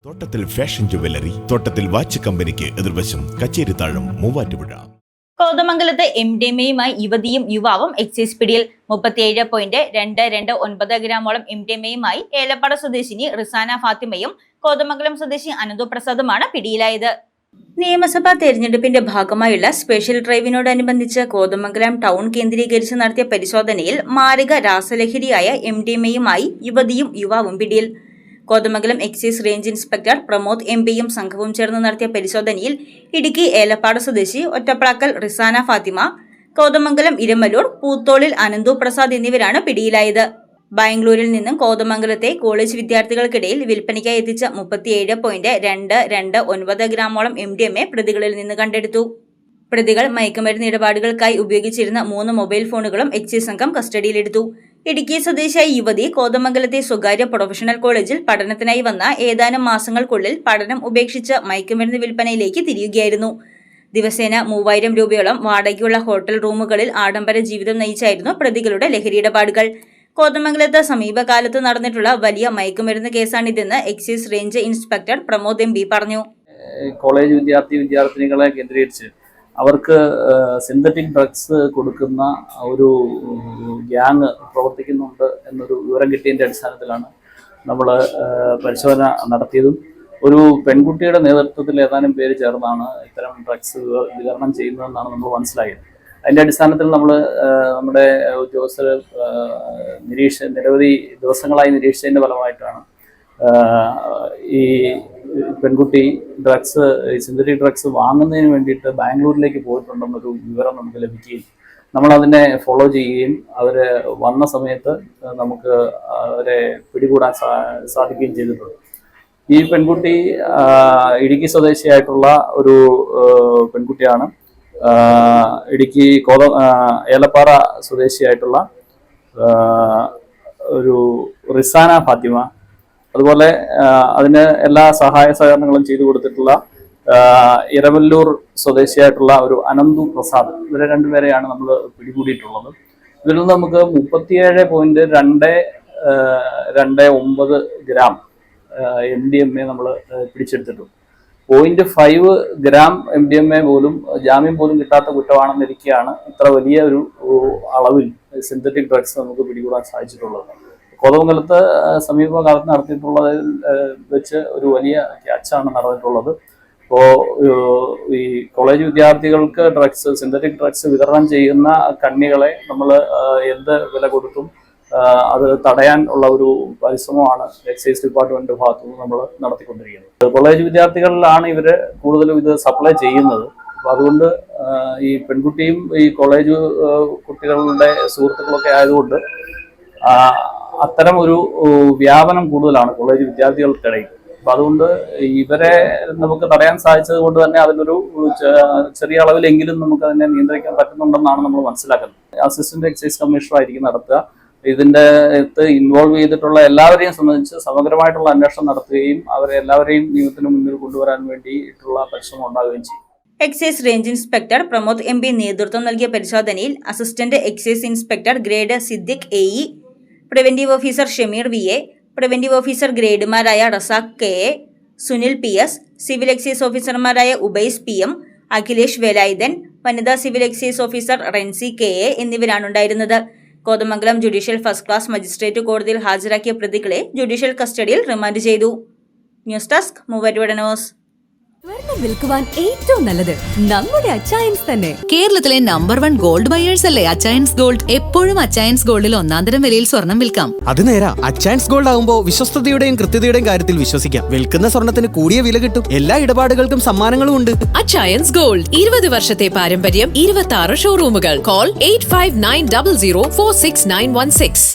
തോട്ടത്തിൽ fashion jewellery, തോട്ടത്തിൽ watch കമ്പനിക്ക് എതിർവശം, കച്ചേരിത്താഴം, മൂവാറ്റുപുഴ. കോതമംഗലത്ത് MDMA-യുമായി യുവതിയും യുവാവും എക്സൈസ് പിടിയിൽ. 37.229 ഗ്രാമോളം MDMA-യുമായി ഏലപ്പാട സ്വദേശിനി റിസാന ഫാത്തിമയും കോതമംഗലം സ്വദേശി അനന്തു പ്രസാദുമാണ് പിടിയിലായത്. നിയമസഭാ തെരഞ്ഞെടുപ്പിന്റെ ഭാഗമായുള്ള സ്പെഷ്യൽ ഡ്രൈവിനോടനുബന്ധിച്ച് കോതമംഗലം ടൗൺ കേന്ദ്രീകരിച്ച് നടത്തിയ പരിശോധനയിൽ മാരക രാസലഹരിയായ MDMA-യുമായി യുവതിയും യുവാവും പിടിയിൽ. Kothamangalam excise range inspector Pramod MPയും സംഘവും ചേർന്ന് നടത്തിയ പരിശോധനയിൽ ഇടുക്കി ഏലപ്പാട് സ്വദേശി ഒറ്റപ്ലാക്കൽ റിസാന ഫാത്തിമ, കോതമംഗലം ഇരമല്ലൂർ പൂത്തോളിൽ അനന്തു പ്രസാദ് എന്നിവരാണ് പിടിയിലായത്. ബാംഗ്ലൂരിൽ നിന്നും കോതമംഗലത്തെ കോളേജ് വിദ്യാർത്ഥികൾക്കിടയിൽ വിൽപ്പനയ്ക്കായി എത്തിച്ച 37.229 ഗ്രാമോളം MDMA പ്രതികളിൽ നിന്ന് കണ്ടെടുത്തു. പ്രതികൾ മയക്കുമരുന്ന് ഇടപാടുകൾക്കായി ഉപയോഗിച്ചിരുന്ന 3 മൊബൈൽ ഫോണുകളും എക്സൈസ് സംഘം കസ്റ്റഡിയിലെടുത്തു. ഇടുക്കി സ്വദേശിയായ യുവതി കോതമംഗലത്തെ സ്വകാര്യ പ്രൊഫഷണൽ കോളേജിൽ പഠനത്തിനായി വന്ന ഏതാനും മാസങ്ങൾക്കുള്ളിൽ പഠനം ഉപേക്ഷിച്ച് മയക്കുമരുന്ന് വിൽപ്പനയിലേക്ക് തിരിയുകയായിരുന്നു. ദിവസേന 3000 രൂപയോളം വാടകയുള്ള ഹോട്ടൽ റൂമുകളിൽ ആഡംബര ജീവിതം നയിച്ചായിരുന്നു പ്രതികളുടെ ലഹരി ഇടപാടുകൾ. കോതമംഗലത്ത് സമീപകാലത്ത് നടന്നിട്ടുള്ള വലിയ മയക്കുമരുന്ന് കേസാണിതെന്ന് excise range inspector Pramod MP പറഞ്ഞു. കോളേജ് വിദ്യാർത്ഥിനികളെ കേന്ദ്രീകരിച്ച് അവർക്ക് സിന്തറ്റിക് ഡ്രഗ്സ് കൊടുക്കുന്ന ഒരു ഗ്യാങ് പ്രവർത്തിക്കുന്നുണ്ട് എന്നൊരു വിവരം കിട്ടിയതിൻ്റെ അടിസ്ഥാനത്തിലാണ് നമ്മൾ പരിശോധന നടത്തിയതും. ഒരു പെൺകുട്ടിയുടെ നേതൃത്വത്തിൽ ഏതാനും പേര് ചേർന്നാണ് ഇത്തരം ഡ്രഗ്സ് വിതരണം ചെയ്യുന്നതെന്നാണ് നമ്മൾ മനസ്സിലായത്. അതിൻ്റെ അടിസ്ഥാനത്തിൽ നമ്മൾ നമ്മുടെ ഉദ്യോഗസ്ഥർ നിരവധി ദിവസങ്ങളായി നിരീക്ഷിച്ചതിൻ്റെ ഫലമായിട്ടാണ് ഈ പെൺകുട്ടി സിന്തറ്റിക് ഡ്രഗ്സ് വാങ്ങുന്നതിന് വേണ്ടിയിട്ട് ബാംഗ്ലൂരിലേക്ക് പോയിട്ടുണ്ടെന്നൊരു വിവരം നമുക്ക് ലഭിക്കുകയും നമ്മളതിനെ ഫോളോ ചെയ്യുകയും അവർ വന്ന സമയത്ത് നമുക്ക് അവരെ പിടികൂടാൻ സാധിക്കുകയും ചെയ്തിട്ടുണ്ട്. ഈ പെൺകുട്ടി ഇടുക്കി സ്വദേശിയായിട്ടുള്ള ഒരു പെൺകുട്ടിയാണ്. ഇടുക്കി ഏലപ്പാറ സ്വദേശിയായിട്ടുള്ള ഒരു റിസാന ഫാത്തിമ, അതുപോലെ അതിന് എല്ലാ സഹായ സഹകരണങ്ങളും ചെയ്തു കൊടുത്തിട്ടുള്ള ഇരമല്ലൂർ സ്വദേശിയായിട്ടുള്ള ഒരു അനന്തു പ്രസാദ്, ഇവരെ രണ്ടുപേരെയാണ് നമ്മൾ പിടികൂടിയിട്ടുള്ളത്. ഇതിൽ നിന്ന് നമുക്ക് 37.229 ഗ്രാം MDMA നമ്മൾ പിടിച്ചെടുത്തിട്ടുണ്ട്. 0.5 ഗ്രാം MDMA പോലും ജാമ്യം പോലും കിട്ടാത്ത കുറ്റമാണെന്നിരിക്കെയാണ് ഇത്ര വലിയ ഒരു അളവിൽ സിന്തറ്റിക് ഡ്രഗ്സ് നമുക്ക് പിടികൂടാൻ സാധിച്ചിട്ടുള്ളത്. കോതമംഗലത്ത് സമീപകാലത്ത് നടത്തിയിട്ടുള്ളതിൽ വെച്ച് ഒരു വലിയ ക്യാച്ചാണ് നടന്നിട്ടുള്ളത്. ഇപ്പോൾ ഈ കോളേജ് വിദ്യാർത്ഥികൾക്ക് സിന്തറ്റിക് ഡ്രഗ്സ് വിതരണം ചെയ്യുന്ന കണ്ണികളെ നമ്മൾ എന്ത് വില കൊടുത്തും അത് തടയാൻ ഉള്ള ഒരു പരിശ്രമമാണ് എക്സൈസ് ഡിപ്പാർട്ട്മെന്റ് ഭാഗത്തുനിന്ന് നമ്മൾ നടത്തിക്കൊണ്ടിരിക്കുന്നത്. കോളേജ് വിദ്യാർത്ഥികളിലാണ് ഇവര് കൂടുതലും ഇത് സപ്ലൈ ചെയ്യുന്നത്. അപ്പോൾ അതുകൊണ്ട് ഈ പെൺകുട്ടിയും ഈ കോളേജ് കുട്ടികളുടെ സുഹൃത്തുക്കളൊക്കെ ആയതുകൊണ്ട് അത്തരം ഒരു വ്യാപനം കൂടുതലാണ് കോളേജ് വിദ്യാർത്ഥികൾക്കിടയിൽ. അപ്പം അതുകൊണ്ട് ഇവരെ നമുക്ക് തടയാൻ സാധിച്ചത് കൊണ്ട് തന്നെ അതിനൊരു ചെറിയ അളവിലെങ്കിലും നമുക്ക് അതിനെ നിയന്ത്രിക്കാൻ പറ്റുന്നുണ്ടെന്നാണ് നമ്മൾ മനസ്സിലാക്കുന്നത്. അസിസ്റ്റന്റ് എക്സൈസ് കമ്മീഷണർ ആയിരിക്കും നടത്തുക. ഇതിൻ്റെ ഇൻവോൾവ് ചെയ്തിട്ടുള്ള എല്ലാവരെയും സംബന്ധിച്ച് സമഗ്രമായിട്ടുള്ള അന്വേഷണം നടത്തുകയും അവരെ എല്ലാവരെയും നിയമത്തിന് മുന്നിൽ കൊണ്ടുവരാൻ വേണ്ടിയിട്ടുള്ള പരിശ്രമം ഉണ്ടാവുകയും ചെയ്യും. Excise range inspector Pramod MP നേതൃത്വം നൽകിയ പരിശോധനയിൽ assistant excise inspector grade Siddique AE, preventive officer Shameer VA, preventive officer ഗ്രേഡുമാരായ Razak KA, Sunil PS, civil excise ഓഫീസർമാരായ ഉബൈസ് PM, അഖിലേഷ് വേലായുധൻ, വനിതാ civil excise officer Rency KA എന്നിവരാണുണ്ടായിരുന്നത്. Kothamangalam judicial first class magistrate കോടതിയിൽ ഹാജരാക്കിയ പ്രതികളെ ജുഡീഷ്യൽ കസ്റ്റഡിയിൽ റിമാൻഡ് ചെയ്തു. News desk Muvattupuzha news. സ്വർണം വിൽക്കുവാൻ ഏറ്റവും നല്ലത് നമ്മുടെ അച്ചയൻസ് തന്നെ. കേരളത്തിലെ നമ്പർ 1 ഗോൾഡ് ബയേഴ്സ് അല്ലേ അച്ചയൻസ് ഗോൾഡ്. എപ്പോഴും അച്ചയൻസ് ഗോൾഡിൽ ഒന്നാന്തരം വിലയിൽ സ്വർണം വിൽക്കാം. അത് നേരാ. അച്ചയൻസ് ഗോൾഡ് ആകുമ്പോൾ വിശ്വസ്തതയുടെയും കൃത്യതയുടെയും കാര്യത്തിൽ വിശ്വസിക്കാം. വിൽക്കുന്ന സ്വർണത്തിന് കൂടിയ വില കിട്ടും. എല്ലാ ഇടപാടുകൾക്കും സമ്മാനങ്ങളും ഉണ്ട്. അച്ചയൻസ് ഗോൾഡ് 20 വർഷത്തെ പാരമ്പര്യം, 26 ഷോറൂമുകൾ. കോൾ 8590046916.